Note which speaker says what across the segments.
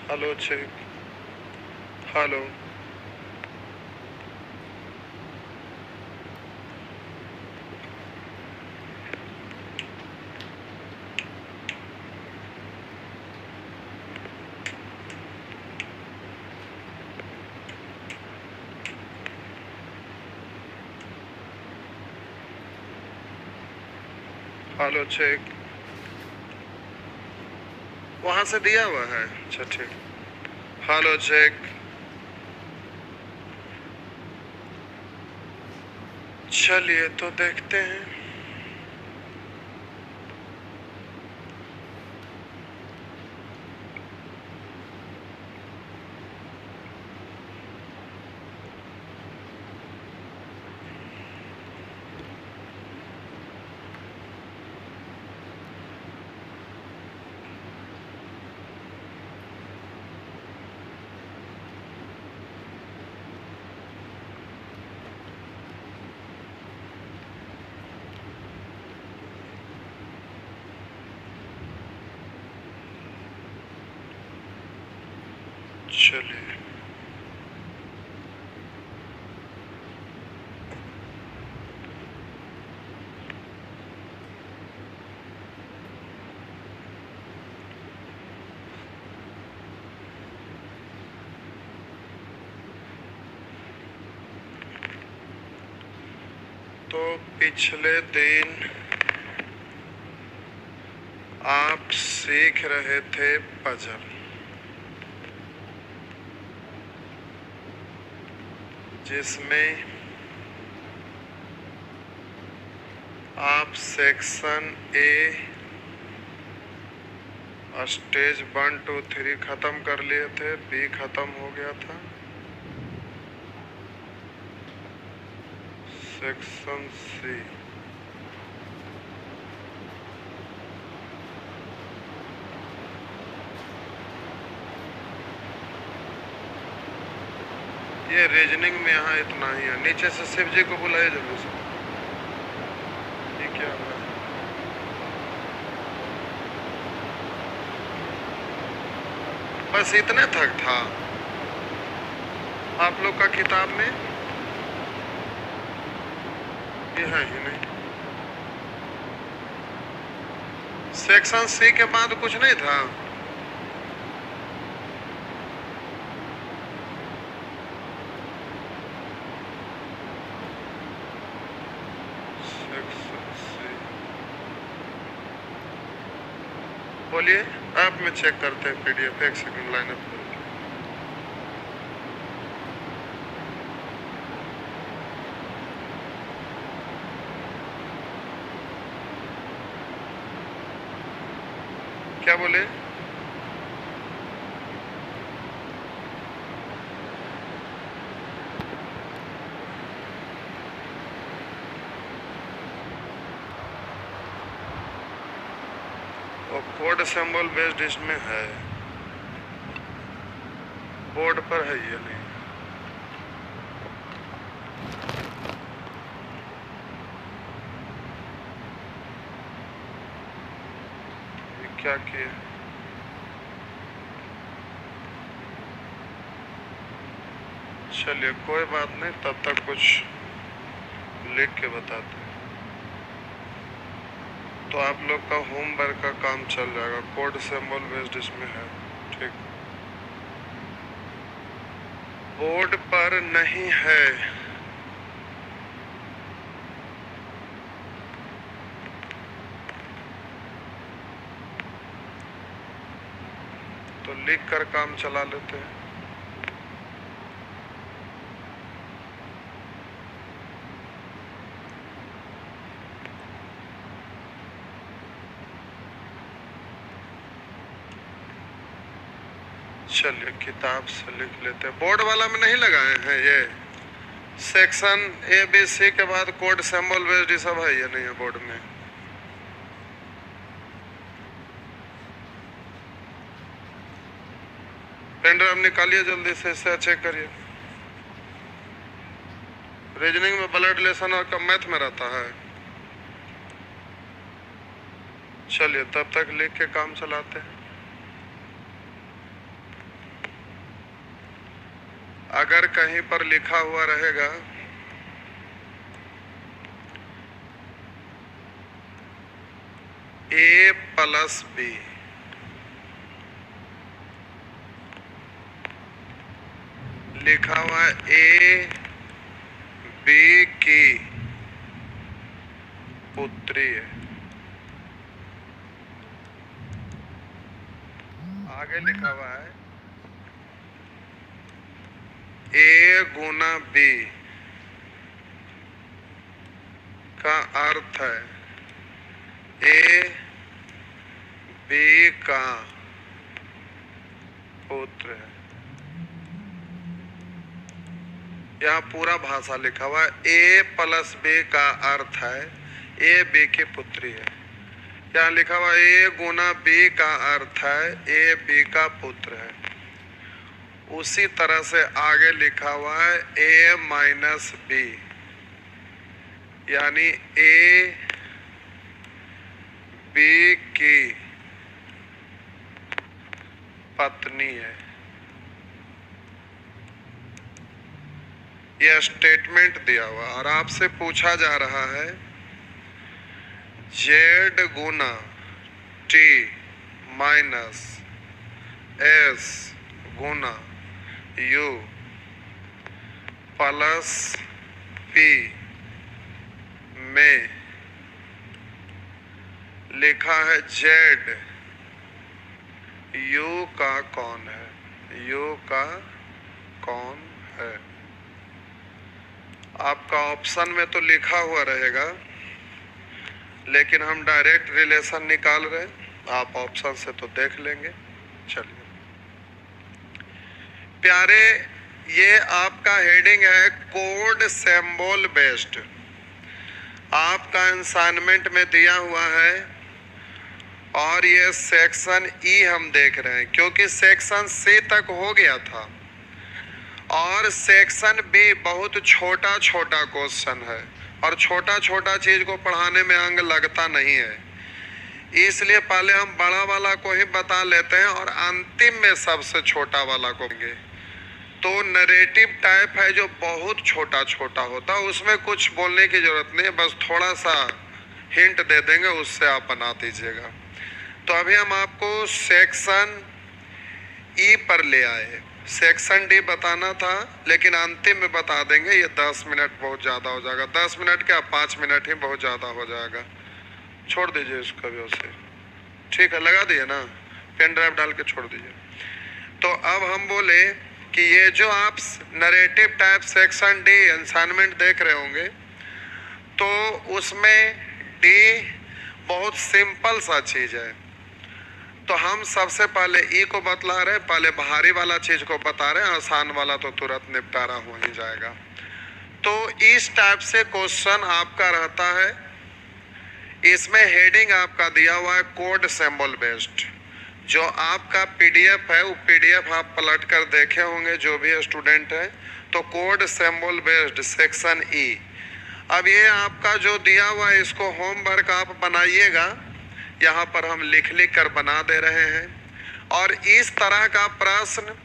Speaker 1: Hello check. Hello. Hello check. वहां से दिया हुआ है। अच्छा ठीक। Hello check. चलिए तो देखते हैं। चलिए तो पिछले दिन आप सीख रहे थे पजल, जिसमें आप सेक्शन ए स्टेज 1 2 3 खत्म कर लिए थे, बी खत्म हो गया था, सेक्शन सी ये रीजनिंग में यहाँ इतना ही है। नीचे से शिव जी को बुलाइए जल्दी से। ये क्या है? बस इतने तक था आप लोग का किताब में। ये है ही नहीं। सेक्शन सी के बाद कुछ नहीं था। बोलिए। ऐप में चेक करते हैं पीडीएफ। एक सेकंड लाइन अप। क्या बोले? कोड सिंबल बेस्ड इसमें है, बोर्ड पर है ये नहीं। ये क्या किया? चलिए कोई बात नहीं, तब तक कुछ लिख के बताते हैं। तो आप लोग का होमवर्क का काम चल जाएगा। कोड सिंबल बेस्ड इसमें है, ठीक। बोर्ड पर नहीं है तो लिख कर काम चला लेते हैं। चलिए किताब से लिख लेते हैं। बोर्ड वाला में नहीं लगाए हैं ये सेक्शन ए बी सी के बाद कोड सिंबल बेस्ड सब है, ये नहीं है बोर्ड में। पेन ड्राइव निकालिए जल्दी से, इससे चेक करिए। रीजनिंग में ब्लड रिलेशन और कम मैथ में रहता है। चलिए तब तक लिख के काम चलाते हैं। कहीं पर लिखा हुआ रहेगा A प्लस B, लिखा हुआ A B की पुत्री है। आगे लिखा हुआ है A गुना B का अर्थ है A B का पुत्र है। यहाँ पूरा भाषा लिखा हुआ है A प्लस B का अर्थ है A B की पुत्री है। यहाँ लिखा हुआ A गुना B का अर्थ है A B का पुत्र है। उसी तरह से आगे लिखा हुआ है A माइनस B, यानी A B की पत्नी है। यह स्टेटमेंट दिया हुआ और आपसे पूछा जा रहा है Z गुना T माइनस S गुना U प्लस P में लिखा है Z U का कौन है, U का कौन है। आपका ऑप्शन में तो लिखा हुआ रहेगा, लेकिन हम डायरेक्ट रिलेशन निकाल रहे हैं, आप ऑप्शन से तो देख लेंगे। चलिए प्यारे, ये आपका हेडिंग है कोड सिंबल बेस्ड। आपका असाइनमेंट में दिया हुआ है और ये सेक्शन ई हम देख रहे हैं, क्योंकि सेक्शन सी तक हो गया था और सेक्शन बी बहुत छोटा छोटा क्वेश्चन है और छोटा छोटा चीज को पढ़ाने में अंग लगता नहीं है, इसलिए पहले हम बड़ा वाला को ही बता लेते हैं और अंतिम में सबसे छोटा वाला को देंगे। तो नरेटिव टाइप है जो बहुत छोटा छोटा होता है, उसमें कुछ बोलने की जरूरत नहीं है, बस थोड़ा सा हिंट दे देंगे, उससे आप बना दीजिएगा। तो अभी हम आपको सेक्शन ई पर ले आए। सेक्शन डी बताना था लेकिन अंतिम में बता देंगे, ये 10 मिनट बहुत ज़्यादा हो जाएगा। 10 मिनट क्या 5 मिनट ही बहुत ज़्यादा हो जाएगा, छोड़ दीजिए इसको भी उसे। ठीक है, लगा दिए ना, पेन ड्राइव डाल के छोड़ दीजिए। तो अब हम बोले कि ये जो आप narrative type section D assignment देख रहे होंगे, तो उसमें डी बहुत सिंपल सा चीज़ है। तो हम सबसे पहले ई को बतला रहे हैं, पहले भारी वाला चीज को बता रहे हैं, आसान वाला तो तुरंत निपटारा हो ही जाएगा। तो इस टाइप से क्वेश्चन आपका रहता है। इसमें हेडिंग आपका दिया हुआ है कोड सिंबल बेस्ड। जो आपका पीडीएफ है वो पीडीएफ आप पलट कर देखे होंगे जो भी स्टूडेंट है। तो code symbol based section E. अब ये आपका जो दिया हुआ है इसको होमवर्क आप बनाइएगा, यहाँ पर हम लिख लिख कर बना दे रहे हैं। और इस तरह का प्रश्न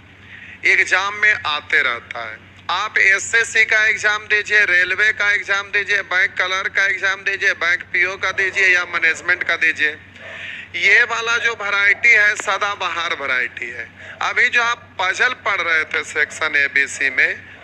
Speaker 1: एग्जाम में आते रहता है। आप एसएससी का एग्जाम दीजिए, रेलवे का एग्जाम दीजिए, बैंक क्लर्क का एग्जाम दीजिए, बैंक पीओ का दीजिए या मैनेजमेंट का दीजिए, ये वाला जो वैरायटी है सदाबहार वैरायटी है। अभी जो आप पजल पढ़ रहे थे सेक्शन एबीसी में,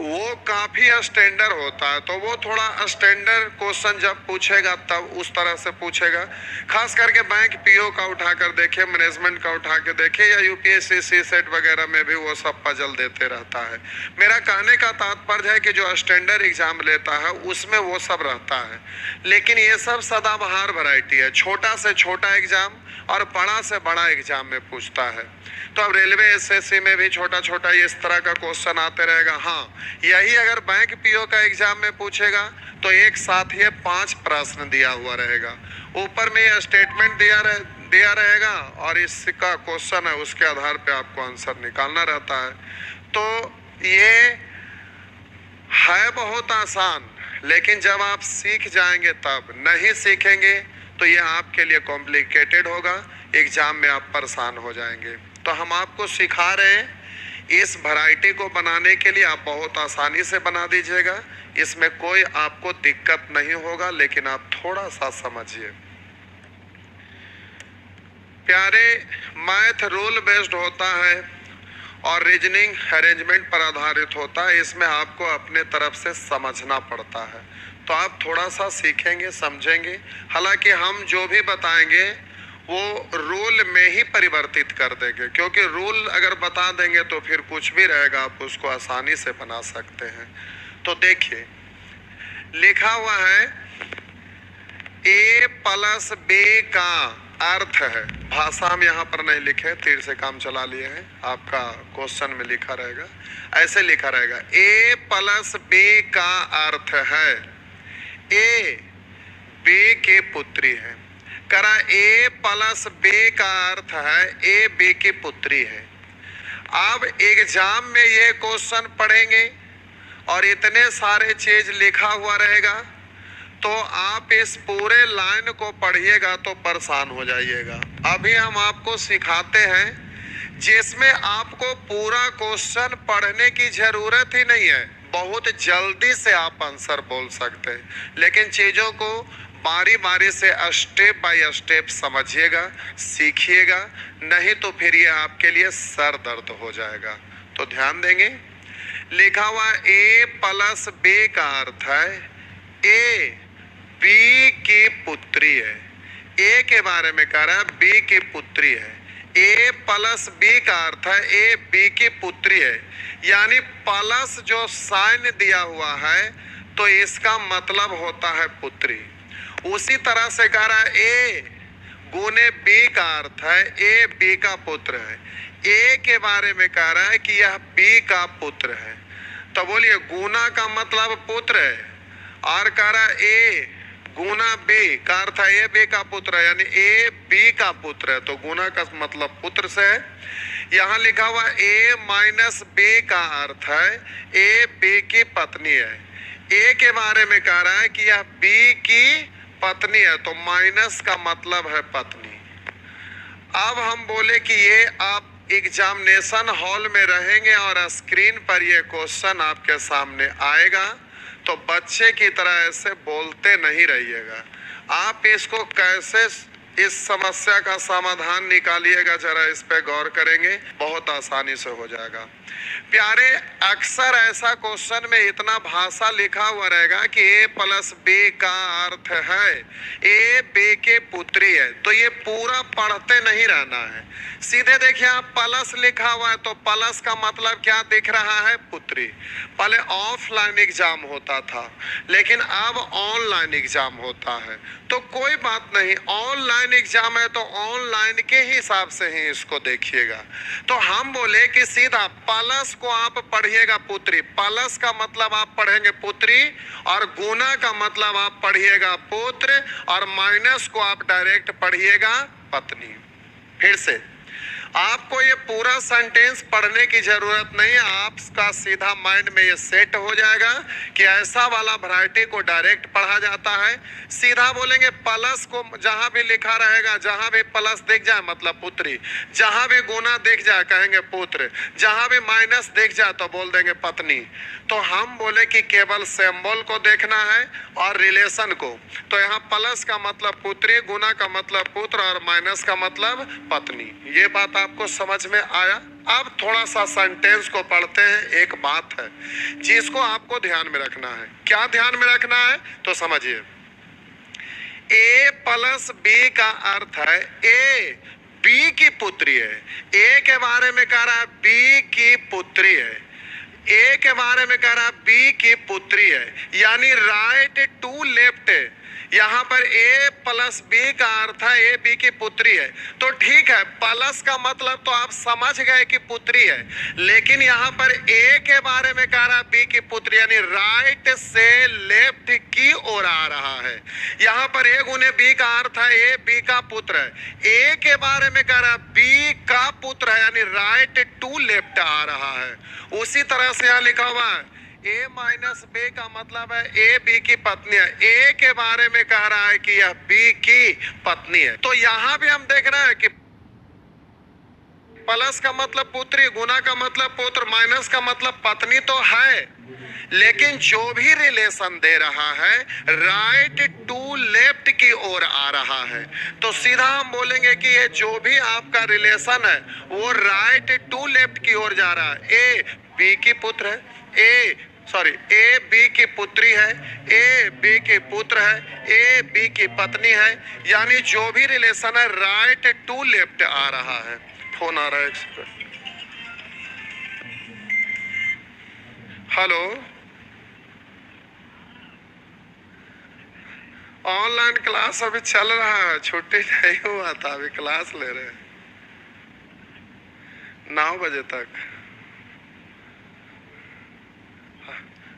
Speaker 1: वो काफी स्टैंडर्ड होता है। तो वो थोड़ा स्टैंडर्ड क्वेश्चन जब पूछेगा तब उस तरह से पूछेगा। खास करके बैंक पीओ का उठा कर देखिए, मैनेजमेंट का उठा के देखिए, या यूपीएससी सी सेट वगैरह में भी वो सब पजल देते रहता है। मेरा कहने का तात्पर्य है कि जो स्टैंडर्ड एग्जाम लेता है उसमें वो सब रहता है, लेकिन ये सब सदाबहार वैरायटी है। छोटा से छोटा एग्जाम और बड़ा से बड़ा एग्जाम में पूछता है। तो अब रेलवे एसएससी में भी छोटा छोटा इस तरह का क्वेश्चन आते रहेगा। हाँ, यही अगर बैंक पीओ का एग्जाम में पूछेगा तो एक साथ ही 5 प्रश्न दिया हुआ रहेगा। ऊपर में यह स्टेटमेंट दिया रहेगा और इसका क्वेश्चन है, उसके आधार पे आपको आंसर निकालना रहता है। तो ये है बहुत आसान, लेकिन जब आप सीख जाएंगे तब। नहीं सीखेंगे तो यह आपके लिए कॉम्प्लिकेटेड होगा, एग्जाम में आप परेशान हो जाएंगे। तो हम आपको सिखा रहे हैं इस वैरायटी को बनाने के लिए आप बहुत आसानी से बना दीजिएगा, इसमें कोई आपको दिक्कत नहीं होगा, लेकिन आप थोड़ा सा समझिए। प्यारे, मैथ रूल बेस्ड होता है और रीजनिंग अरेंजमेंट पर आधारित होता है, इसमें आपको अपने तरफ से समझना पड़ता है। तो आप थोड़ा सा सीखेंगे, समझेंगे। हालांकि हम जो भी बताएंगे वो रूल में ही परिवर्तित कर देंगे, क्योंकि रूल अगर बता देंगे तो फिर कुछ भी रहेगा, आप उसको आसानी से बना सकते हैं। तो देखिए, लिखा हुआ है a प्लस b का अर्थ है, भाषा हम यहाँ पर नहीं लिखे, तीर से काम चला लिए हैं, आपका क्वेश्चन में लिखा रहेगा, ऐसे लिखा रहेगा a प्लस b का अर्थ है a b की पुत्री है। करा a प्लस b का अर्थ है a b की पुत्री है। अब एग्जाम में ये क्वेश्चन पढ़ेंगे और इतने सारे चीज लिखा हुआ रहेगा, तो आप इस पूरे लाइन को पढ़िएगा तो परेशान हो जाइएगा। अभी हम आपको सिखाते हैं जिसमें आपको पूरा क्वेश्चन पढ़ने की जरूरत ही नहीं है, बहुत जल्दी से आप आंसर बोल सकते हैं, लेकिन चीज़ों को बारी बारी से स्टेप बाय स्टेप समझिएगा, सीखिएगा, नहीं तो फिर ये आपके लिए सर दर्द हो जाएगा। तो ध्यान देंगे, लिखा हुआ a प्लस b का अर्थ है a b की पुत्री है। a के बारे में कह रहा है b की पुत्री है। a प्लस b का अर्थ है a b की पुत्री है, यानी प्लस जो साइन दिया हुआ है तो इसका मतलब होता है पुत्री। उसी तरह से कह रहा है a गुने b का अर्थ है a b का पुत्र है। a के बारे में कह रहा है कि यह b का पुत्र है, तो बोलिए गुना का मतलब पुत्र है, और कह रहा है a गुना b का अर्थ है a b का पुत्र है, यानी a b का पुत्र है, तो गुना का मतलब पुत्र से है। यहाँ लिखा हुआ a माइनस b का अर्थ है a b की पत्नी है। a के बारे में कह रहा है कि यह b की पत्नी है, तो माइनस का मतलब है पत्नी। अब हम बोले कि ये आप एग्जामिनेशन हॉल में रहेंगे और स्क्रीन पर ये क्वेश्चन आपके सामने आएगा, तो बच्चे की तरह ऐसे बोलते नहीं रहिएगा। आप इसको कैसे इस समस्या का समाधान निकालिएगा, जरा इस पे गौर करेंगे, बहुत आसानी से हो जाएगा। प्यारे, अक्सर ऐसा क्वेश्चन में इतना भाषा लिखा हुआ रहेगा कि a प्लस b का अर्थ है a b की पुत्री है, तो ये पूरा पढ़ते नहीं रहना है। सीधे देखिए, आप प्लस लिखा हुआ है तो प्लस का मतलब क्या दिख रहा है, पुत्री। पहले ऑफलाइन एग्जाम होता था, लेकिन अब ऑनलाइन एग्जाम होता है, तो कोई बात नहीं, ऑनलाइन एग्जाम है तो ऑनलाइन के हिसाब से ही इसको देखिएगा। तो हम बोले कि सीधा प्लस को आप पढ़िएगा पुत्री, प्लस का मतलब आप पढ़ेंगे पुत्री, और गुना का मतलब आप पढ़िएगा पुत्र, और माइनस को आप डायरेक्ट पढ़िएगा पत्नी। फिर से आपको ये पूरा सेंटेंस पढ़ने की जरूरत नहीं है, आपका सीधा माइंड में ये सेट हो जाएगा कि ऐसा वाला वैरायटी को डायरेक्ट पढ़ा जाता है। सीधा बोलेंगे प्लस को, जहां भी लिखा रहेगा, जहां भी प्लस दिख जाए मतलब पुत्री, जहां भी गुना दिख जाए कहेंगे पुत्र, जहां भी माइनस दिख जाए तो बोल देंगे पत्नी। तो हम बोले कि केवल सिंबल को देखना है और रिलेशन को, तो यहाँ प्लस का मतलब पुत्री, गुना का मतलब पुत्र और माइनस का मतलब पत्नी। ये बात आपको समझ में आया? अब थोड़ा सा सेंटेंस को पढ़ते हैं। एक बात है जिसको आपको ध्यान में रखना है। क्या ध्यान में रखना है तो समझिए, a प्लस b का अर्थ है a b की पुत्री है। a के बारे में कह रहा है b की पुत्री है, a के बारे में कह रहा है b की पुत्री है, यानी राइट टू लेफ्ट। यहाँ पर a प्लस b का अर्थ है a b की पुत्री है, तो ठीक है, प्लस का मतलब तो आप समझ गए कि पुत्री है, लेकिन यहाँ पर a के बारे में कह रहा है b की पुत्री, यानी राइट से लेफ्ट की ओर आ रहा है। यहाँ पर a गुने b का अर्थ है a b का पुत्र है, a के बारे में कह रहा है b का पुत्र है, यानी राइट टू लेफ्ट आ रहा है। उसी तरह से यहाँ लिखा हुआ है a माइनस b का मतलब है a b की पत्नी है, a के बारे में कह रहा है कि यह b की पत्नी है। तो यहाँ भी हम देख रहे हैं कि प्लस का मतलब पुत्री, गुना का मतलब पुत्र, माइनस का मतलब पत्नी तो है, लेकिन जो भी रिलेशन दे रहा है राइट टू लेफ्ट की ओर आ रहा है। तो सीधा हम बोलेंगे कि ये जो भी आपका रिलेशन है वो राइट टू लेफ्ट की ओर जा रहा है। ए बी की पुत्र है, ए बी की पुत्री है, ए बी की पुत्र है, ए बी की पत्नी है, यानी जो भी रिलेशन है राइट टू लेफ्ट आ रहा है। फोन आ रहा है, एक सेकंड। हेलो, ऑनलाइन क्लास अभी चल रहा है, छुट्टी नहीं हुआ था, अभी क्लास ले रहे हैं 9 बजे तक।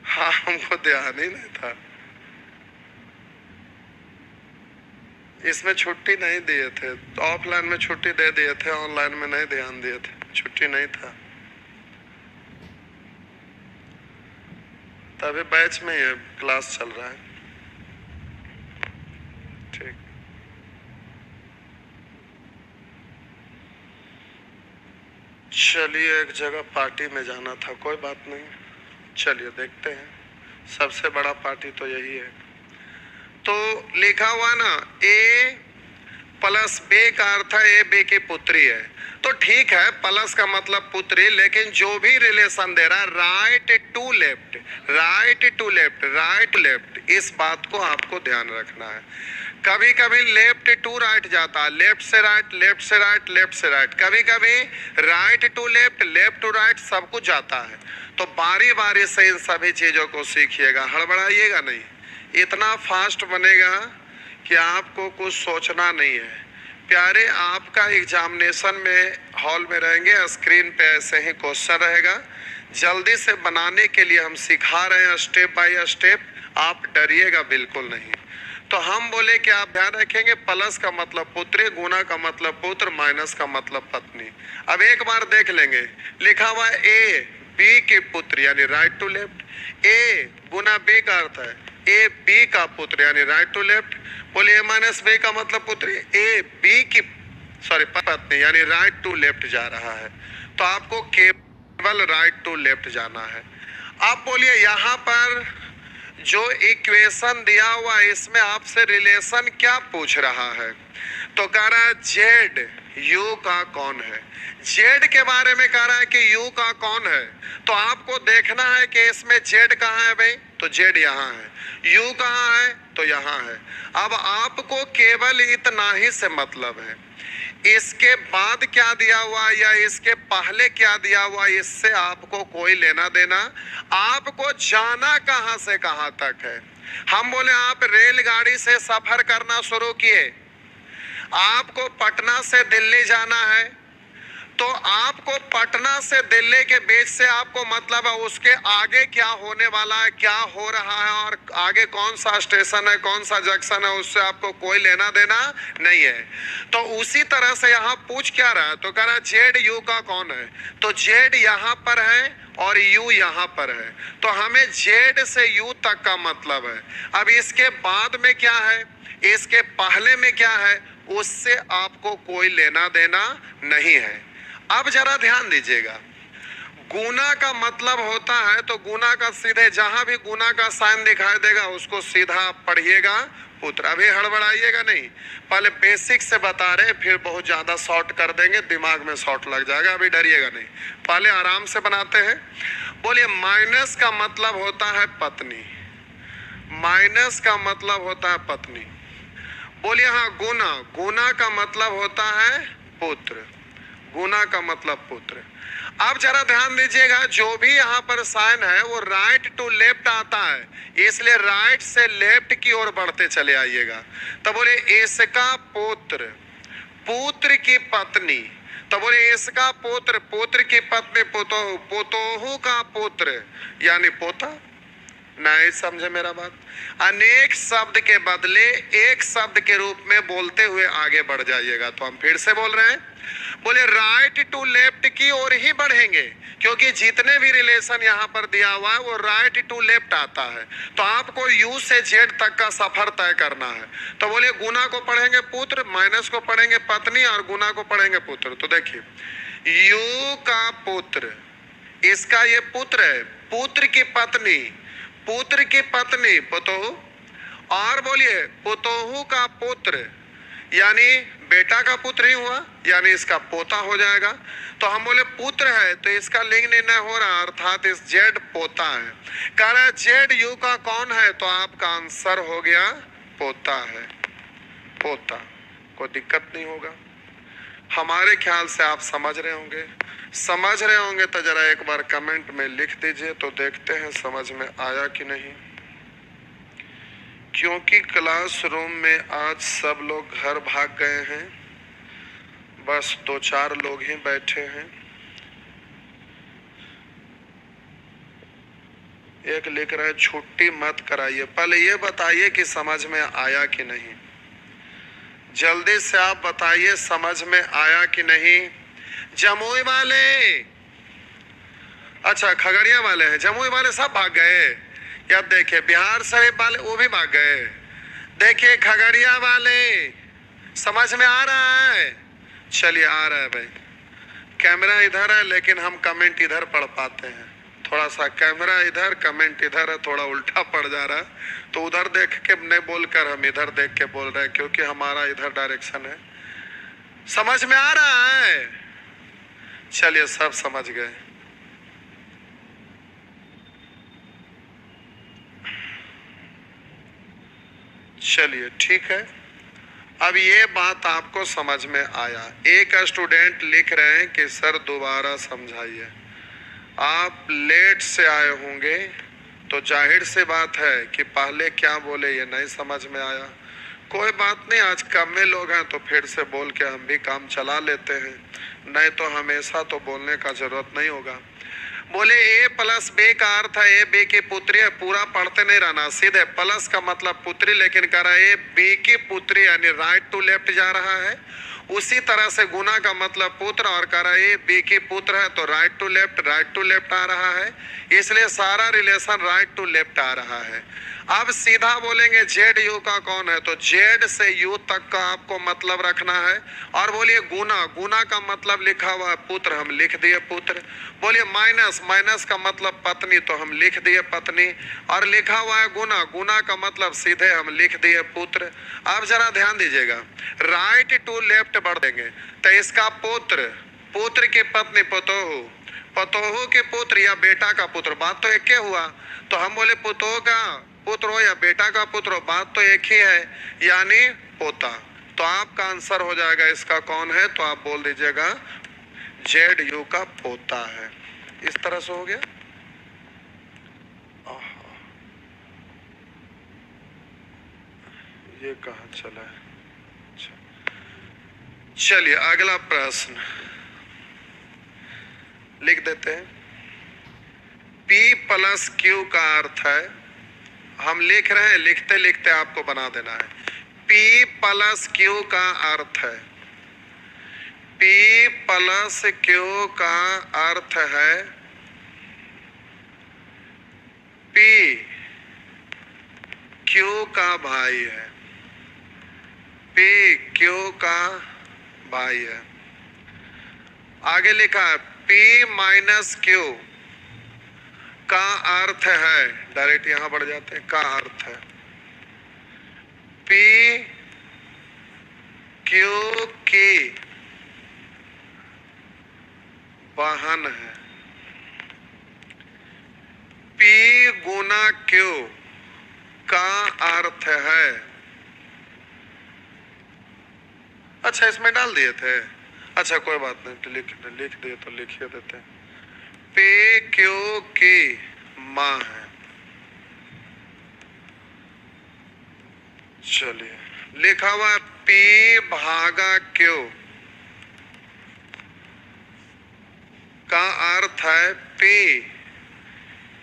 Speaker 1: हाँ, हमको ध्यान ही नहीं था, इसमें छुट्टी नहीं दिए थे, तो ऑफलाइन में छुट्टी दे दिए थे, ऑनलाइन में नहीं ध्यान दिए थे, छुट्टी नहीं था। तो अभी बैच में ही क्लास चल रहा है। ठीक, चलिए, एक जगह पार्टी में जाना था, कोई बात नहीं, चलिए देखते हैं। सबसे बड़ा पार्टी तो यही है। तो लिखा हुआ ना ए प्लस बी का अर्थ है ए बी की पुत्री है, तो ठीक है, प्लस का मतलब पुत्री, लेकिन जो भी रिलेशन दे रहा है right to left, right to left, right left, इस बात को आपको ध्यान रखना है। कभी कभी लेफ्ट टू राइट जाता है, लेफ्ट से राइट, लेफ्ट से राइट, लेफ्ट से राइट, कभी कभी right to left, left to right, सब कुछ जाता है। तो बारी बारी से इन सभी चीजों को सीखिएगा, हड़बड़ाइएगा नहीं, इतना फास्ट बनेगा कि आपको कुछ सोचना नहीं है। प्यारे, आपका एग्जामिनेशन में हॉल में रहेंगे, स्क्रीन पे ऐसे ही क्वेश्चन रहेगा, जल्दी से बनाने के लिए हम सिखा रहे हैं स्टेप बाय स्टेप, आप डरिएगा बिल्कुल नहीं। तो हम बोले कि आप ध्यान रखेंगे, प्लस का मतलब पुत्री, गुना का मतलब पुत्र, माइनस का मतलब पत्नी। अब एक बार देख लेंगे, लिखा हुआ ए बी की पुत्र यानी राइट टू लेफ्ट, ए गुना बी का अर्थ है ए बी का पुत्र यानी राइट टू लेफ्ट। बोलिए ए माइनस बी का मतलब पुत्री, ए बी की पत्नी यानी राइट टू लेफ्ट जा रहा है, तो आपको केवल राइट टू लेफ्ट जाना है। अब बोलिए यहाँ पर जो इक्वेशन दिया हुआ है इसमें आपसे रिलेशन क्या पूछ रहा है, तो कह रहा है जेड यू का कौन है, जेड के बारे में कह रहा है कि यू का कौन है। तो आपको देखना है कि इसमें जेड कहाँ है भाई, तो जेड यहाँ है, यू कहाँ है, तो यहाँ है। अब आपको केवल इतना ही से मतलब है, इसके बाद क्या दिया हुआ या इसके पहले क्या दिया हुआ इससे आपको कोई लेना देना, आपको जाना कहां से कहां तक है। हम बोले आप रेलगाड़ी से सफर करना शुरू किए, आपको पटना से दिल्ली जाना है, तो आपको पटना से दिल्ली के बीच से आपको मतलब है उसके आगे क्या होने वाला है, क्या हो रहा है और आगे कौन सा स्टेशन है, कौन सा जंक्शन है, उससे आपको कोई लेना देना नहीं है। तो उसी तरह से यहाँ पूछ क्या रहा है, तो कह रहा है जेड यू का कौन है, तो जेड यहाँ पर है और यू यहाँ पर है, तो हमें जेड से यू तक का मतलब है। अब इसके बाद में क्या है, इसके पहले में क्या है, उससे आपको कोई लेना देना नहीं है। अब जरा ध्यान दीजिएगा, गुना का मतलब होता है, तो गुना का सीधे जहां भी गुना का साइन दिखाई देगा उसको सीधा पढ़िएगा पुत्र। अभी हड़बड़ाइएगा नहीं, पहले बेसिक से बता रहे, फिर बहुत ज्यादा शॉर्ट कर देंगे, दिमाग में शॉर्ट लग जाएगा, अभी डरिएगा नहीं, पहले आराम से बनाते हैं। बोलिए माइनस का मतलब होता है पत्नी, माइनस का मतलब होता है पत्नी। बोलिए हाँ गुना, गुना का मतलब होता है पुत्र, गुना का मतलब पुत्र। अब जरा ध्यान दीजिएगा, जो भी यहाँ पर साइन है वो राइट टू लेफ्ट आता है, इसलिए राइट से लेफ्ट की ओर बढ़ते चले आइएगा। तो बोले इसका पुत्र, पुत्र की पत्नी, तो बोले इसका पुत्र, पुत्र की पत्नी, पोतोहू, पोतोहू का पुत्र यानी पोता। नहीं समझे मेरा बात, अनेक शब्द के बदले एक शब्द के रूप में बोलते हुए आगे बढ़ जाइएगा। तो हम फिर से बोल रहे हैं, बोले राइट टू लेफ्ट की ओर ही बढ़ेंगे, क्योंकि जितने भी रिलेशन यहाँ पर दिया हुआ है वो राइट टू लेफ्ट आता है। तो आपको यू से जेड तक का सफर तय करना है। तो बोले गुना को पढ़ेंगे पुत्र, माइनस को पढ़ेंगे पत्नी और गुना को पढ़ेंगे पुत्र। तो देखिए यू का पुत्र, इसका ये पुत्र है, पुत्र की पत्नी, पुत्र की पत्नी पुतोहू, और बोलिए पुतोहू का पुत्र, यानी बेटा का पुत्र ही हुआ, यानी इसका पोता हो जाएगा। तो हम बोले पुत्र है तो इसका लिंग निर्णय हो रहा, अर्थात इस जेड पोता है। कह रहा है जेड यू का कौन है, तो आपका आंसर हो गया पोता है, पोता। कोई दिक्कत नहीं होगा, हमारे ख्याल से आप समझ रहे होंगे। समझ रहे होंगे तो जरा एक बार कमेंट में लिख दीजिए, तो देखते हैं समझ में आया कि नहीं। क्योंकि क्लासरूम में आज सब लोग घर भाग गए हैं, बस 2-4 लोग ही बैठे हैं। एक लिख रहे छुट्टी मत कराइए। पहले ये बताइए कि समझ में आया कि नहीं, जल्दी से आप बताइए समझ में आया कि नहीं। जमुई वाले, अच्छा खगड़िया वाले हैं, जमुई वाले सब भाग गए। या देखिए बिहार शरीफ वाले वो भी भाग गए। देखिए खगड़िया वाले समझ में आ रहा है, चलिए आ रहा है भाई। कैमरा इधर है लेकिन हम कमेंट इधर पढ़ पाते हैं, थोड़ा सा कैमरा इधर कमेंट इधर है, थोड़ा उल्टा पड़ जा रहा है, तो उधर देख के नहीं बोलकर हम इधर देख के बोल रहे हैं, क्योंकि हमारा इधर डायरेक्शन है। समझ में आ रहा है, चलिए सब समझ गए। चलिए ठीक है, अब ये बात आपको समझ में आया। एक स्टूडेंट लिख रहे हैं कि सर दोबारा समझाइए। आप लेट से आए होंगे तो जाहिर सी बात है कि पहले क्या बोले ये नहीं समझ में आया। कोई बात नहीं, आज कम में लोग हैं तो फिर से बोल के हम भी काम चला लेते हैं, नहीं तो हमेशा तो बोलने का जरूरत नहीं होगा। बोले ए प्लस बी का अर्थ है ए बी की पुत्री है, पूरा पढ़ते नहीं रहना, सीधे प्लस का मतलब पुत्री, लेकिन कह रहा है ए बी की पुत्री, यानी राइट टू लेफ्ट जा रहा है। उसी तरह से गुना का मतलब पुत्र, और कह रहा है ए बी की पुत्र है तो राइट टू लेफ्ट आ रहा है, इसलिए सारा रिलेशन राइट टू लेफ्ट आ रहा है। अब सीधा बोलेंगे जेड यू का कौन है, तो जेड से यू तक का आपको मतलब रखना है। और बोलिए गुना, गुना का मतलब लिखा हुआ है पुत्र, हम लिख दिए पुत्र। बोलिए माइनस, माइनस का मतलब पत्नी, तो हम लिख दिए पत्नी। और लिखा हुआ है गुना, गुना का मतलब सीधे हम लिख दिए पुत्र। अब जरा ध्यान दीजिएगा, राइट टू लेफ्ट बढ़ देंगे तो इसका पुत्र, पुत्र की पत्नी पतोहू, पतोहू के पुत्र या बेटा का पुत्र, बात तो एक ही हुआ। तो हम बोले पुतोहू का पुत्र हो या बेटा का पुत्र हो, बात तो एक ही है, यानी पोता। तो आपका आंसर हो जाएगा इसका कौन है, तो आप बोल दीजिएगा जेड यू का पोता है। इस तरह से हो गया। ये कहाँ चला है, चलिए अगला प्रश्न लिख देते हैं। P प्लस क्यू का अर्थ है, हम लिख रहे हैं, लिखते लिखते आपको बना देना है। P प्लस क्यू का अर्थ है, P प्लस क्यू का अर्थ है P क्यू का भाई है, P क्यू का भाई है। आगे लिखा है P माइनस क्यू का अर्थ है, डायरेक्ट यहां बढ़ जाते हैं, का अर्थ है P क्यू की बहन है। P गुना क्यू का अर्थ है, अच्छा इसमें डाल दिए थे, अच्छा कोई बात नहीं, लिख दिए तो लिखिए देते हैं। P क्यू की माँ है। चलिए लिखा हुआ P भागा क्यू का अर्थ है P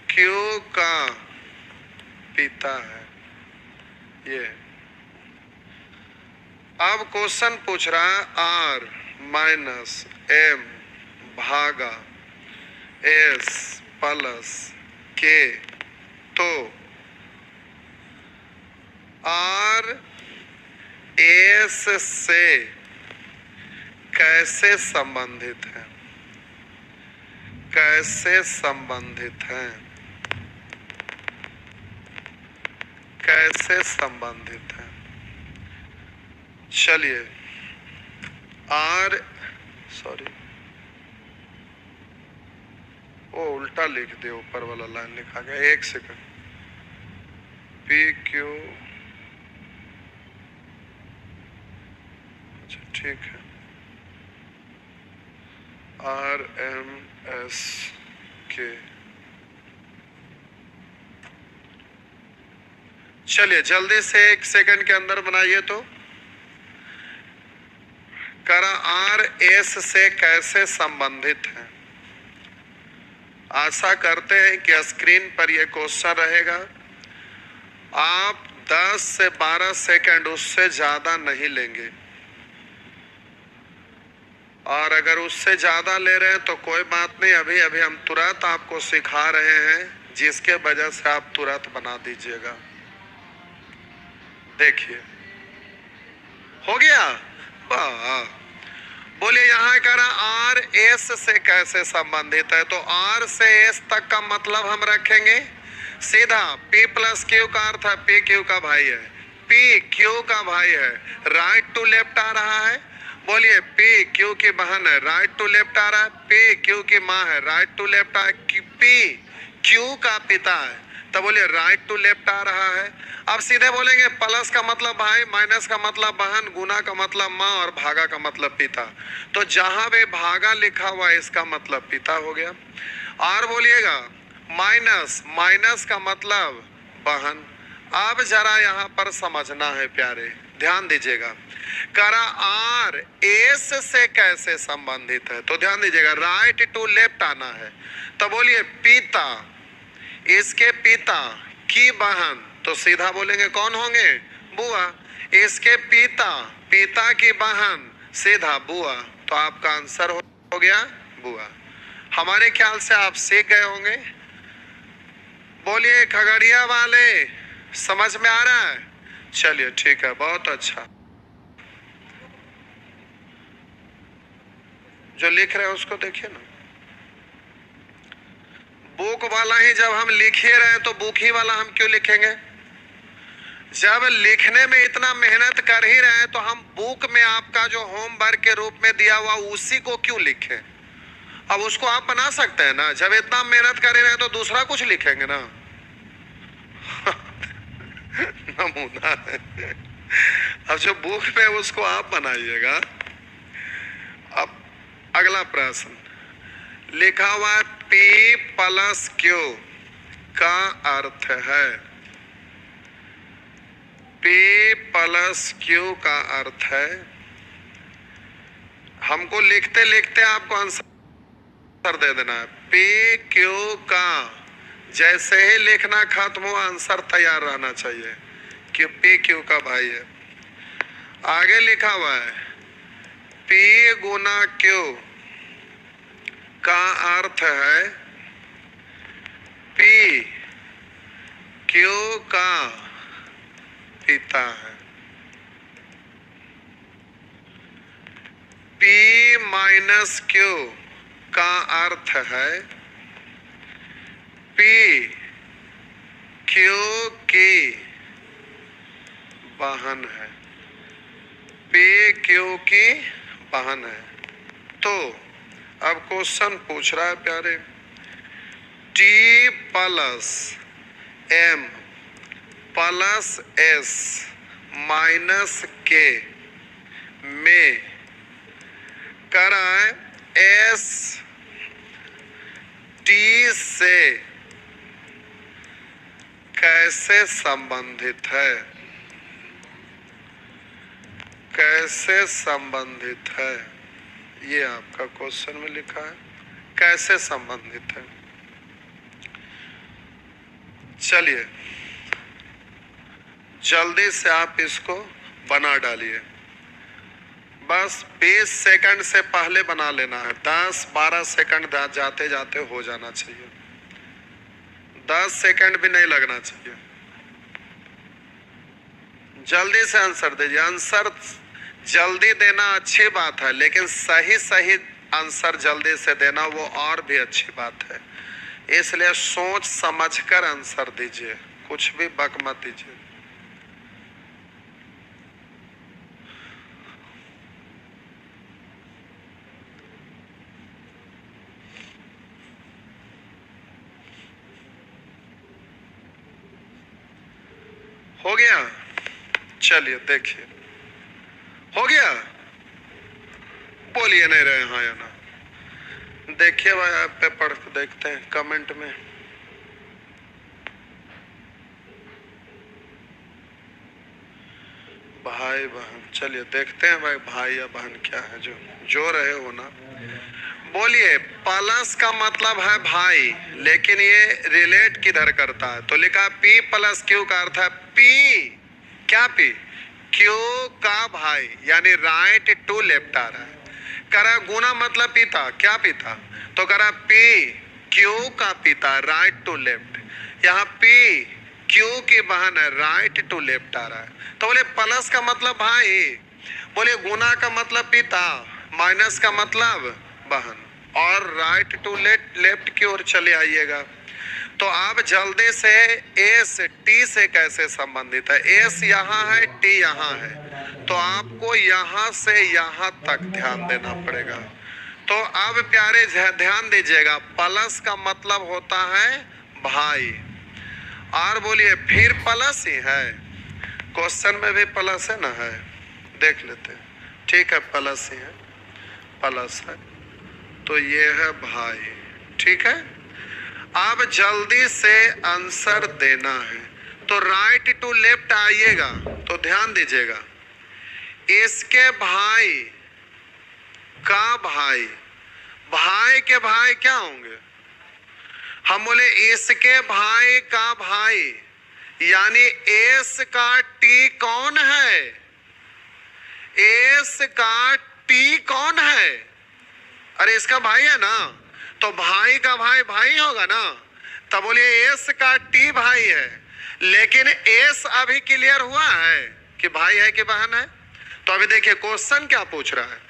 Speaker 1: क्यू का पिता है। ये अब क्वेश्चन पूछ रहा है R माइनस M भागा S प्लस K, तो R S से कैसे संबंधित है। कैसे संबंधित हैं? कैसे संबंधित हैं? चलिए वो उल्टा लिख दिया, ऊपर वाला लाइन लिखा गया। एक सेकंड। पी क्यू, अच्छा ठीक है, आर एम एस के। चलिए जल्दी से 1 सेकंड के अंदर बनाइए। तो करा आर एस से कैसे संबंधित है? आशा करते हैं कि स्क्रीन पर यह क्वेश्चन रहेगा। आप 10 से 12 सेकंड, उससे ज्यादा नहीं लेंगे, और अगर उससे ज्यादा ले रहे हैं तो कोई बात नहीं, अभी अभी हम तुरंत आपको सिखा रहे हैं, जिसके वजह से आप तुरंत बना दीजिएगा। देखिए हो गया। वाह, बोलिए यहाँ करा आर एस से कैसे संबंधित है? तो आर से एस तक का मतलब हम रखेंगे सीधा। P प्लस क्यू का अर्थ है P क्यू का भाई है, P क्यू का भाई है, राइट टू लेफ्ट आ रहा है। बोलिए P क्यू की बहन है, राइट टू लेफ्ट आ रहा है। P क्यू की माँ है, राइट टू लेफ्ट आ रहा है। P क्यू का पिता है, तो बोलिए राइट टू लेफ्ट आ रहा है। अब सीधे बोलेंगे प्लस का मतलब भाई, माइनस का मतलब बहन, गुना का मतलब माँ, और भागा का मतलब पिता। तो जहां भी भागा लिखा हुआ है इसका मतलब पिता हो गया। और बोलिएगा माइनस, माइनस का मतलब बहन। अब जरा यहाँ पर समझना है प्यारे, ध्यान दीजिएगा। करा आर एस से कैसे संबंधित है? तो ध्यान दीजिएगा, राइट टू लेफ्ट आना है। तो बोलिए पिता, इसके पिता की बहन, तो सीधा बोलेंगे कौन होंगे? बुआ। इसके पिता, पिता की बहन, सीधा बुआ। तो आपका आंसर हो गया बुआ। हमारे ख्याल से आप सीख गए होंगे। बोलिए खगड़िया वाले, समझ में आ रहा है? चलिए ठीक है, बहुत अच्छा। जो लिख रहे हैं उसको देखिए ना। बुक वाला ही जब हम लिख ही रहे हैं तो बुक ही वाला हम क्यों लिखेंगे? जब लिखने में इतना मेहनत कर ही रहे हैं तो हम बुक में आपका जो होमवर्क के रूप में दिया हुआ उसी को क्यों लिखें? अब उसको आप बना सकते हैं ना। जब इतना मेहनत कर ही रहे हैं तो दूसरा कुछ लिखेंगे ना। नमूना है। अब जो बुक में उसको आप बनाइएगा। अब अगला प्रश्न लिखा हुआ P प्लस क्यू का अर्थ है। P प्लस क्यू का अर्थ है, हमको लिखते लिखते आपको आंसर दे देना है। P क्यू का, जैसे ही लिखना खत्म हो आंसर तैयार रहना चाहिए कि P क्यू का भाई है। आगे लिखा हुआ है P गुना क्यू का अर्थ है P क्यू का पिता है। P माइनस क्यू का अर्थ है P क्यू की बहन है। P क्यू की बहन है। तो अब क्वेश्चन पूछ रहा है प्यारे, T plus M plus S minus K में कराए S T से कैसे संबंधित है? कैसे संबंधित है, ये आपका क्वेश्चन में लिखा है, कैसे संबंधित है। चलिए जल्दी से आप इसको बना डालिए। बस 20 सेकंड से पहले बना लेना है। 10-12 सेकंड जाते जाते हो जाना चाहिए, 10 सेकंड भी नहीं लगना चाहिए। जल्दी से आंसर दीजिए। आंसर जल्दी देना अच्छी बात है, लेकिन सही सही आंसर जल्दी से देना, वो और भी अच्छी बात है। इसलिए सोच समझकर आंसर दीजिए, कुछ भी बक मत दीजिए। हो गया? चलिए देखिए, हो गया? बोलिए नहीं रहे हाँ या ना। देखिए भाई, आप पे पढ़ के देखते हैं कमेंट में। भाई बहन, चलिए देखते हैं भाई, भाई या बहन क्या है, जो रहे हो ना। बोलिए, प्लस का मतलब है भाई, लेकिन ये रिलेट किधर करता है? तो लिखा P प्लस Q का अर्थ है P, क्या P? Q का भाई, यानी राइट टू लेफ्ट आ रहा है। करा गुना मतलब पिता, क्या पिता? तो करा P Q का पिता, राइट टू लेफ्ट। यहाँ P Q की बहन है, राइट टू लेफ्ट आ रहा है। तो बोले प्लस का मतलब भाई, बोले गुना का मतलब पिता, माइनस का मतलब बहन, और राइट टू लेफ्ट की ओर चले आइएगा। तो आप जल्दी से एस टी से कैसे संबंधित है? एस यहाँ है, टी यहाँ है, तो आपको यहाँ से यहाँ तक ध्यान देना पड़ेगा। तो अब प्यारे ध्यान दीजिएगा, प्लस का मतलब होता है भाई। और बोलिए, फिर प्लस ही है, क्वेश्चन में भी प्लस है ना, है, देख लेते हैं। ठीक है, प्लस ही है, प्लस है, तो ये है भाई। ठीक है, अब जल्दी से आंसर देना है, तो राइट टू लेफ्ट आइएगा। तो ध्यान दीजिएगा, इसके भाई का भाई, भाई के भाई क्या होंगे? हम बोले इसके भाई का भाई, यानी एस का टी कौन है? एस का टी कौन है? अरे इसका भाई है ना, तो भाई का भाई भाई होगा ना। तब बोलिए एस का टी भाई है, लेकिन एस अभी क्लियर हुआ है कि भाई है कि बहन है? तो अभी देखिए क्वेश्चन क्या पूछ रहा है,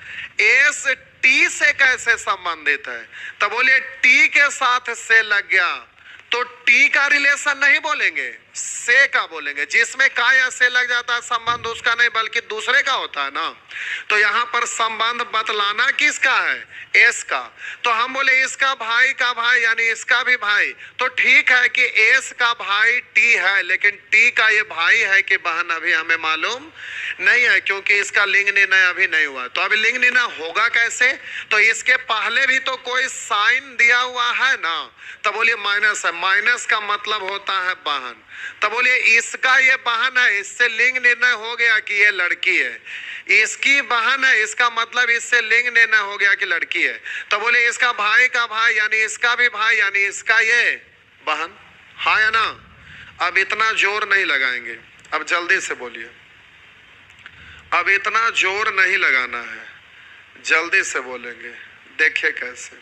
Speaker 1: एस टी से कैसे संबंधित है? तब बोलिए टी के साथ से लग गया, तो टी का रिलेशन नहीं बोलेंगे, से का बोलेंगे। जिसमें का या से लग जाता है संबंध उसका नहीं बल्कि दूसरे का होता है ना। तो यहाँ पर संबंध बतलाना किसका है? एस का। तो हम बोले इसका भाई का भाई, यानी इसका भी भाई। तो ठीक है कि एस का भाई टी है, लेकिन टी का ये भाई है कि बहन अभी हमें मालूम नहीं है, क्योंकि इसका लिंग निर्णय अभी नहीं हुआ। तो अभी लिंग निर्णय होगा कैसे? तो इसके पहले भी तो कोई साइन दिया हुआ है ना। तब बोलिए माइनस है, माइनस का मतलब होता है बहन। तब बोलिए इसका ये बहन है, इससे लिंग निर्णय हो गया कि ये लड़की है। इसकी बहन है, इसका मतलब इससे लिंग निर्णय हो गया कि लड़की है। तो बोले इसका भाई का भाई, यानी इसका भी भाई, यानी इसका ये बहन, हाँ या ना? अब इतना जोर नहीं लगाएंगे, अब जल्दी से बोलिए, अब इतना जोर नहीं लगाना है, जल्दी से बोलेंगे। देखिए कैसे,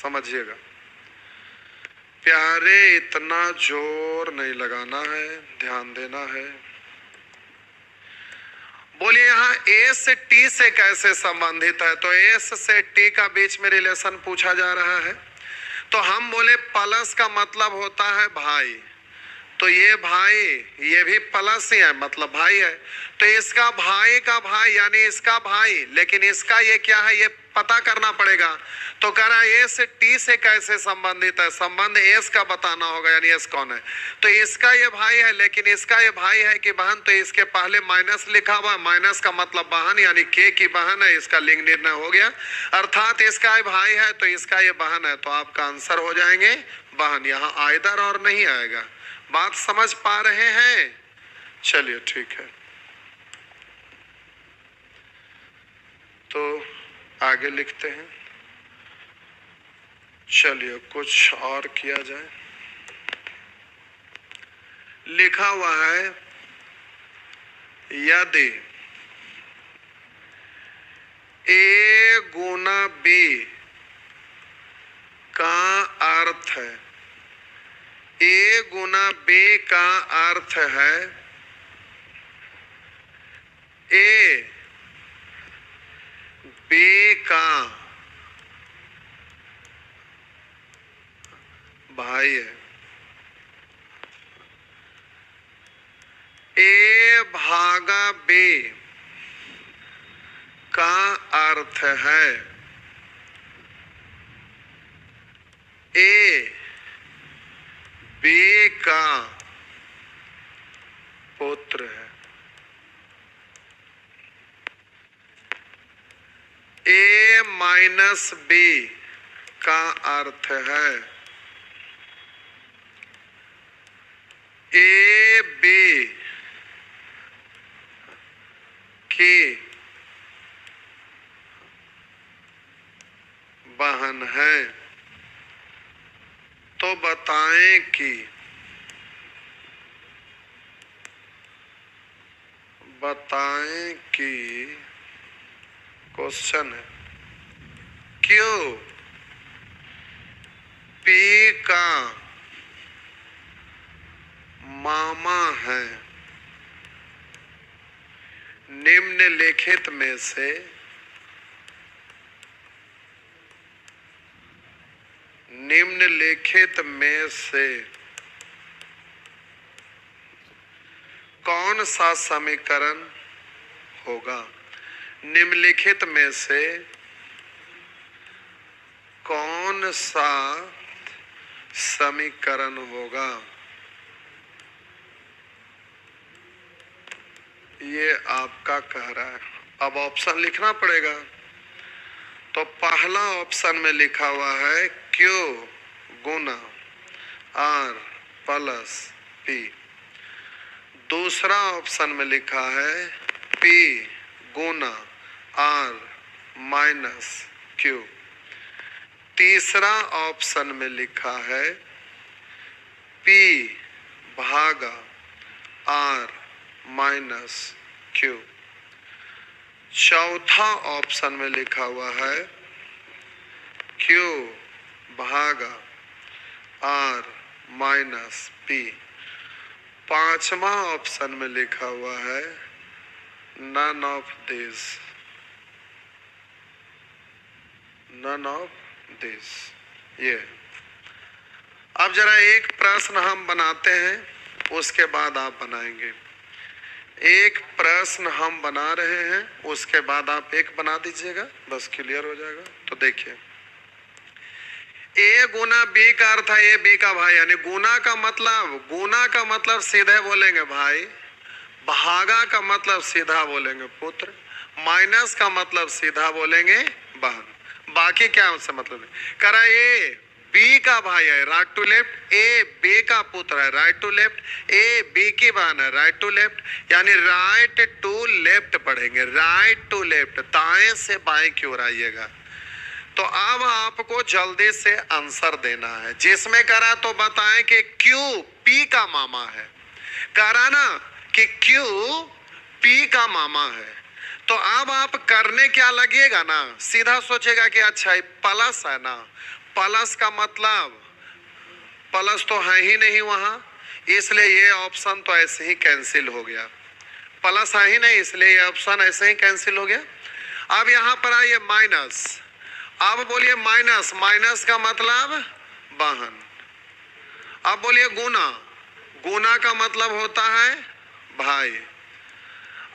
Speaker 1: समझिएगा प्यारे, इतना जोर नहीं लगाना है, ध्यान देना है। बोलिए यहाँ ए से टी से कैसे संबंधित है? तो एस से टी का बीच में रिलेशन पूछा जा रहा है। तो हम बोले प्लस का मतलब होता है भाई, तो ये भाई ये भी प्लस ही है, मतलब भाई है। तो इसका भाई का भाई यानी इसका भाई, लेकिन इसका ये क्या है ये पता करना पड़ेगा। तो कह रहा है एस टी से कैसे संबंधित है? संबंध एस का बताना होगा, यानी एस कौन है? तो इसका ये भाई है, लेकिन इसका ये भाई है कि बहन, तो इसके पहले माइनस लिखा हुआ, माइनस का मतलब बहन, यानी के की बहन है, इसका लिंग निर्णय हो गया, अर्थात इसका ये भाई है तो इसका ये बहन है। तो आपका आंसर हो जाएंगे बहन, यहाँ आइदर और नहीं आएगा। बात समझ पा रहे हैं? चलिए ठीक है, तो आगे लिखते हैं। चलिए कुछ और किया जाए। लिखा हुआ है यदि ए गुना बी का अर्थ है, ए गुना बी का अर्थ है ए बी का भाई है। ए भागा बी का अर्थ है ए बी का पुत्र है। ए माइनस बी का अर्थ है ए बी की बहन है। तो बताएं कि क्वेश्चन है क्यों पी का मामा है निम्नलिखित में से कौन सा समीकरण होगा? निम्नलिखित में से कौन सा समीकरण होगा? ये आपका कह रहा है। अब ऑप्शन लिखना पड़ेगा। तो पहला ऑप्शन में लिखा हुआ है क्यू गुना आर प्लस पी। दूसरा ऑप्शन में लिखा है पी गुना आर माइनस क्यू। तीसरा ऑप्शन में लिखा है पी भागा आर माइनस क्यू। चौथा ऑप्शन में लिखा हुआ है क्यू भागा आर माइनस पी। पांचवा ऑप्शन में लिखा हुआ है नन ऑफ दिस। ये अब जरा एक प्रश्न हम बनाते हैं, उसके बाद आप बनाएंगे। एक प्रश्न हम बना रहे हैं, उसके बाद आप एक बना दीजिएगा, बस क्लियर हो जाएगा। तो देखिए, ए गुना बी का अर्थ है ए बी का भाई, यानी गुना का मतलब सीधे बोलेंगे भाई, भागा का मतलब सीधा बोलेंगे पुत्र, माइनस का मतलब सीधा बोलेंगे बहन। बाकी क्या उससे मतलब नहीं। करा ए बी का भाई है right to left, A B का पुत्र है right to left, A B की बहन है राइट टू लेफ्ट, यानी राइट टू लेफ्ट पढ़ेंगे, राइट टू लेफ्ट, दाएं से बाएं की ओर आइएगा। तो अब आपको जल्दी से आंसर देना है। जिसमें करा तो बताएं कि क्यू पी का मामा है, करा ना कि क्यू पी का मामा है। तो अब आप करने क्या लगिएगा ना, सीधा सोचेगा कि अच्छा प्लस है ना, प्लस का मतलब प्लस तो है ही नहीं वहां, इसलिए ये ऑप्शन तो ऐसे ही कैंसिल हो गया। प्लस है ही नहीं, इसलिए ये ऑप्शन ऐसे ही कैंसिल हो गया। अब यहां पर आइए माइनस। अब बोलिए माइनस, माइनस का मतलब बहन। अब बोलिए गुना, गुना का मतलब होता है भाई।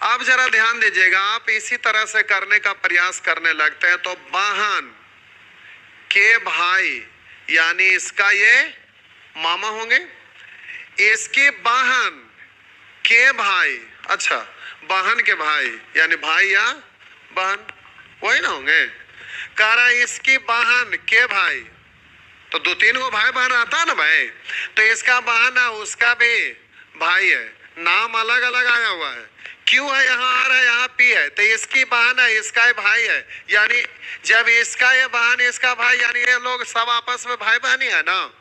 Speaker 1: अब जरा ध्यान दीजिएगा, आप इसी तरह से करने का प्रयास करने लगते हैं तो बहन के भाई यानी इसका ये मामा होंगे, इसकी बहन के भाई, अच्छा बहन के भाई यानी भाई या बहन वही ना होंगे। कह रहा है इसकी बहन के भाई, तो दो तीन को भाई बहन आता है ना भाई, तो इसका बहन है उसका भी भाई है, नाम अलग अलग आया हुआ है, क्यों है यहाँ आ रहा है यहाँ पी है, तो इसकी बहन है इसका भाई है, यानी जब इसका ये बहन इसका भाई, यानी ये लोग सब आपस में भाई बहन ही है ना।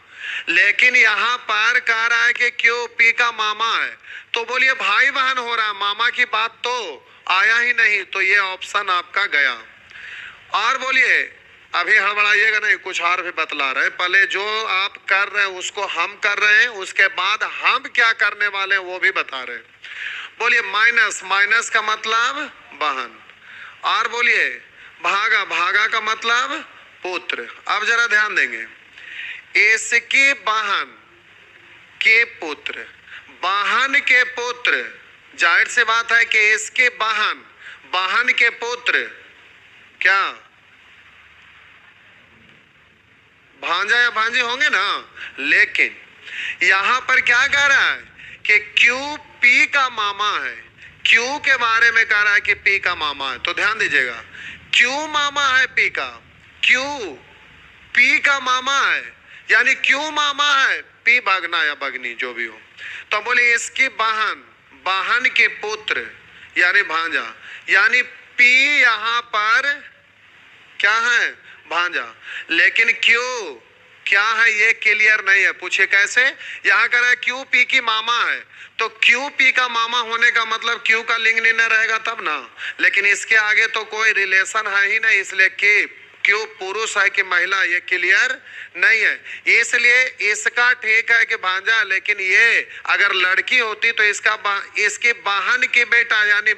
Speaker 1: लेकिन यहाँ पर कह रहा है कि क्यों पी का मामा है, तो बोलिए भाई बहन हो रहा है, मामा की बात तो आया ही नहीं, तो ये ऑप्शन आपका गया। और बोलिए अभी हड़बड़ाइएगा नहीं, कुछ और भी बतला रहे, पहले जो आप कर रहे हैं उसको हम कर रहे हैं, उसके बाद हम क्या करने वाले हैं वो भी बता रहे हैं। बोलिए माइनस, माइनस का मतलब बहन, और बोलिए भागा, भागा का मतलब पुत्र। अब जरा ध्यान देंगे, इसकी बहन के पुत्र, बहन के पुत्र, जाहिर सी बात है कि इसके बहन, बहन के पुत्र क्या भांजा या भांजी होंगे ना। लेकिन यहां पर क्या कह रहा है कि क्यू पी का मामा है, क्यू के बारे में कह रहा है कि पी का मामा है। तो ध्यान दीजिएगा, क्यू मामा है पी का, क्यू पी का मामा है, यानी क्यू मामा है पी भगना या भगनी जो भी हो। तो बोले इसकी बहन, बहन के पुत्र यानी भांजा, यानी पी यहां पर क्या है भांजा। लेकिन क्यों क्या है ये क्लियर नहीं है। पूछे कैसे, यहां कह रहा है क्यू पी की मामा है, तो क्यू पी का मामा होने का मतलब क्यू का लिंग निर्णय रहेगा तब ना। लेकिन इसके आगे तो कोई रिलेशन है ही नहीं, इसलिए कि क्यों पुरुष है कि महिला ये क्लियर नहीं है। इसलिए इसका ठीक है कि भांजा, लेकिन ये अगर लड़की होती तो इसकी बहन की बेटा यानी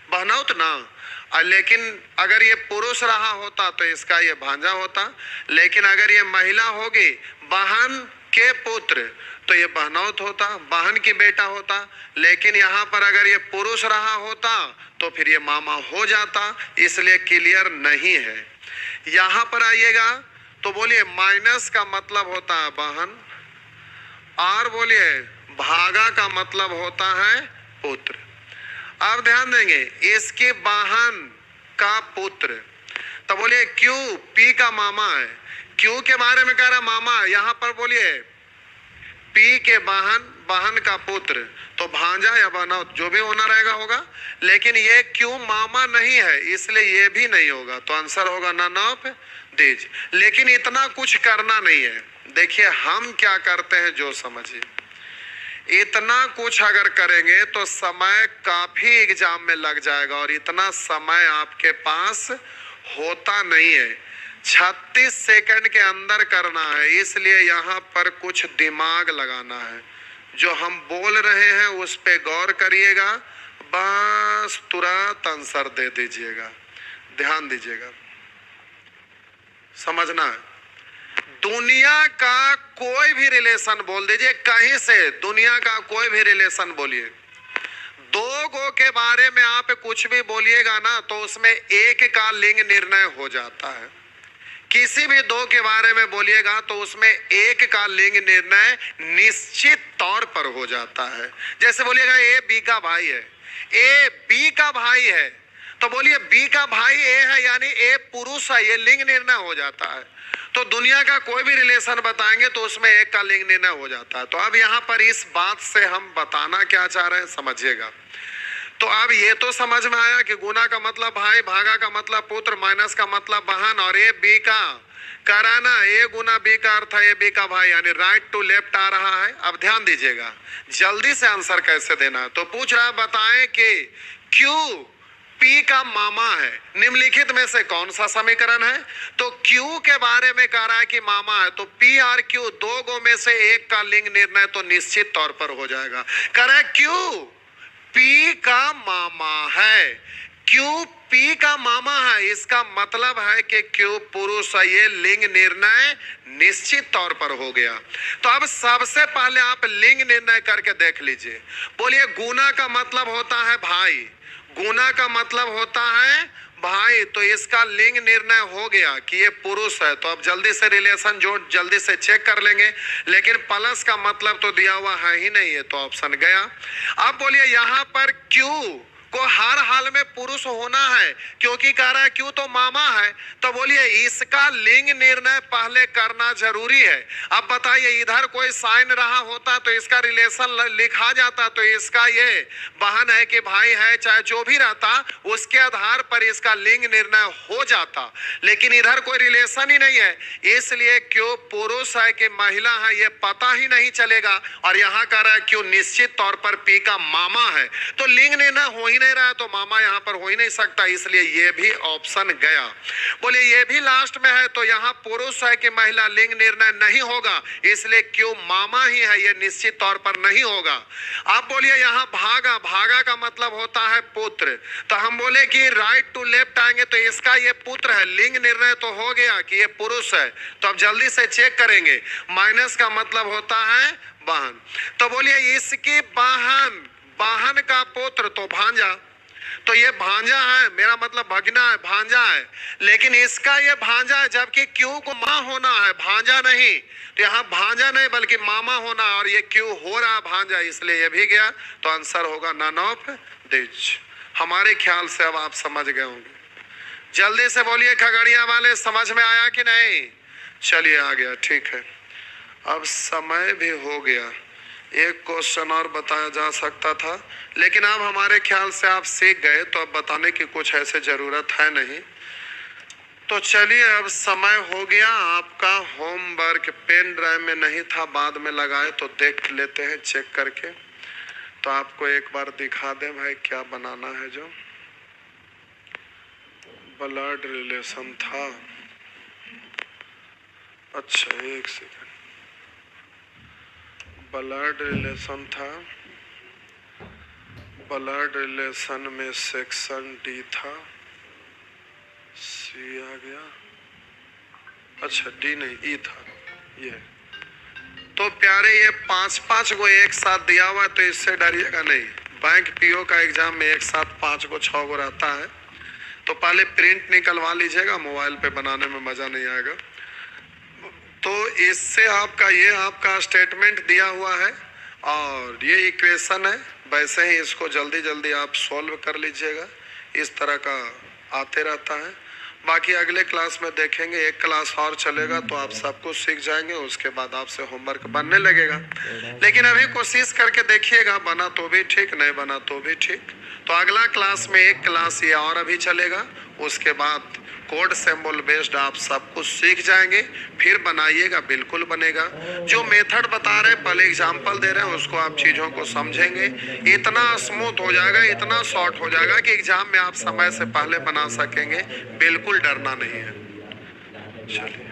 Speaker 1: बहनौत ना। लेकिन अगर ये पुरुष रहा होता तो इसका ये भांजा होता। लेकिन अगर ये महिला होगी बहन के पुत्र तो ये बहनौत होता, बहन की बेटा होता। लेकिन यहाँ पर अगर ये पुरुष रहा होता तो फिर ये मामा हो जाता, इसलिए क्लियर नहीं है। यहाँ पर आइएगा तो बोलिए माइनस का मतलब होता है बहन, और बोलिए भागा का मतलब होता है पुत्र। अब ध्यान देंगे इसके बहन का पुत्र, तो बोलिए क्यू पी का मामा है, क्यू के बारे में कह रहा मामा, यहां पर बोलिए पी के बहन, बहन का पुत्र, तो भांजा या बनौत जो भी होना रहेगा होगा। लेकिन ये क्यू मामा नहीं है इसलिए ये भी नहीं होगा, तो आंसर होगा नन ऑफ दीज। लेकिन इतना कुछ करना नहीं है। देखिए हम क्या करते हैं जो समझिए, इतना कुछ अगर करेंगे तो समय काफी एग्जाम में लग जाएगा, और इतना समय आपके पास होता नहीं है। 36 सेकंड के अंदर करना है, इसलिए यहाँ पर कुछ दिमाग लगाना है। जो हम बोल रहे हैं उस पे गौर करिएगा, बस तुरंत आंसर दे दीजिएगा। ध्यान दीजिएगा, समझना है। दुनिया का कोई भी रिलेशन बोल दीजिए, कहीं से दुनिया का कोई भी रिलेशन बोलिए, दो गो के बारे में आप कुछ भी बोलिएगा ना तो उसमें एक का लिंग निर्णय हो जाता है। किसी भी दो के बारे में बोलिएगा तो उसमें एक का लिंग निर्णय निश्चित तौर पर हो जाता है। जैसे बोलिएगा ए बी का भाई है, ए बी का भाई है, तो बोलिए बी का भाई ए है यानी ए पुरुष है, ये लिंग निर्णय हो जाता है। तो दुनिया का कोई भी रिलेशन बताएंगे तो उसमें एक का लिंग निर्णय हो जाता है। तो अब यहाँ पर इस बात से हम बताना क्या चाह रहे हैं समझिएगा। तो अब ये तो समझ में आया कि गुना का मतलब भाई, भागा का मतलब पुत्र, माइनस का मतलब बहन, और ए बी का कराना, ए गुना बी का अर्थ है ए बी का भाई, यानी राइट टू लेफ्ट आ रहा है। अब ध्यान दीजिएगा जल्दी से आंसर कैसे देना है। तो पूछ रहा है बताएं कि क्यू पी का मामा है, निम्नलिखित में से कौन सा समीकरण है। तो क्यू के बारे में कह रहा है कि मामा है, तो पी और क्यू दो गो में से एक का लिंग निर्णय तो निश्चित तौर पर हो जाएगा। कह रहा है क्यू पी का मामा है, क्यू पी का मामा है, इसका मतलब है कि क्यू पुरुष है, ये लिंग निर्णय निश्चित तौर पर हो गया। तो अब सबसे पहले आप लिंग निर्णय करके देख लीजिए। बोलिए गुना का मतलब होता है भाई, गुना का मतलब होता है भाई, तो इसका लिंग निर्णय हो गया कि ये पुरुष है। तो अब जल्दी से रिलेशन जो जल्दी से चेक कर लेंगे, लेकिन प्लस का मतलब तो दिया हुआ है ही नहीं है, तो ऑप्शन गया। अब बोलिए यहाँ पर क्यू को हर हाल में पुरुष होना है क्योंकि कह रहा है क्यों तो मामा है, तो बोलिए इसका लिंग निर्णय पहले करना जरूरी है। अब बताइए इधर कोई साइन रहा होता तो इसका रिलेशन लिखा जाता, तो इसका ये बहन है कि भाई है, चाहे जो भी रहता उसके आधार पर इसका लिंग निर्णय हो जाता। लेकिन इधर कोई रिलेशन ही नहीं है, इसलिए क्यों पुरुष है कि महिला है ये पता ही नहीं चलेगा। और यहाँ कह रहा है क्यों निश्चित तौर पर पी का मामा है, तो लिंग निर्णय हो ही नहीं रहा है तो मामा यहाँ पर हो ही नहीं सकता, इसलिए ये भी ऑप्शन गया। बोलिए ये भी लास्ट में है तो यहाँ पुरुष है कि महिला, लिंग निर्णय नहीं होगा, इसलिए क्यों मामा ही है, ये निश्चित तौर पर नहीं होगा। आप बोलिए यहाँ भागा, भागा का मतलब होता है पुत्र, तो हम बोले कि राइट टू लेफ्ट आएंगे तो इसका ये पुत्र है, लिंग निर्णय तो हो गया कि ये पुरुष है, तो अब जल्दी से चेक करेंगे। माइनस का मतलब होता है बहन, तो बोलिए इसकी बहन, बहन का पुत्र तो भांजा, तो ये भांजा है, मेरा मतलब भगना है, भांजा है, लेकिन इसका ये भांजा है, जबकि क्यों को माँ होना है, भांजा नहीं, तो यहाँ भांजा नहीं बल्कि मामा होना, और ये क्यों हो रहा भांजा, इसलिए ये भी गया, तो आंसर होगा नन ऑफ दिस। हमारे ख्याल से अब आप समझ गए होंगे। जल्दी से बोलिए खगड़िया वाले, समझ में आया कि नहीं? चलिए आ गया, ठीक है। अब समय भी हो गया, एक क्वेश्चन और बताया जा सकता था, लेकिन अब हमारे ख्याल से आप सीख गए तो अब बताने की कुछ ऐसे जरूरत है नहीं। तो चलिए अब समय हो गया, आपका होमवर्क पेन ड्राइव में नहीं था, बाद में लगाए तो देख लेते हैं चेक करके। तो आपको एक बार दिखा दें भाई क्या बनाना है। जो ब्लड रिलेशन था, अच्छा एक सेकंड, ब्लड रिलेशन था, ब्लड रिलेशन में सेक्शन डी था, सी आ गया, अच्छा डी नहीं ई था ये। तो प्यारे ये 5-5 को एक साथ दिया हुआ है तो इससे डरिएगा नहीं, बैंक पीओ का एग्जाम में एक साथ 5 को 6 को रहता है, तो पहले प्रिंट निकलवा लीजिएगा, मोबाइल पे बनाने में मजा नहीं आएगा। तो इससे आपका ये आपका स्टेटमेंट दिया हुआ है और ये इक्वेशन है, वैसे ही इसको जल्दी जल्दी आप सॉल्व कर लीजिएगा, इस तरह का आते रहता है। बाकी अगले क्लास में देखेंगे, एक क्लास और चलेगा तो आप सब कुछ सीख जाएंगे, उसके बाद आपसे होमवर्क बनने लगेगा। लेकिन अभी कोशिश करके देखिएगा, बना तो भी ठीक, नहीं बना तो भी ठीक। तो अगला क्लास में एक क्लास ये और अभी चलेगा, उसके बाद कोड सिंबल बेस्ड आप सब कुछ सीख जाएंगे, फिर बनाइएगा, बिल्कुल बनेगा। जो मेथड बता रहे हैं, पहले एग्जाम्पल दे रहे हैं, उसको आप चीज़ों को समझेंगे, इतना स्मूथ हो जाएगा, इतना शॉर्ट हो जाएगा कि एग्जाम में आप समय से पहले बना सकेंगे, बिल्कुल डरना नहीं है। चलिए।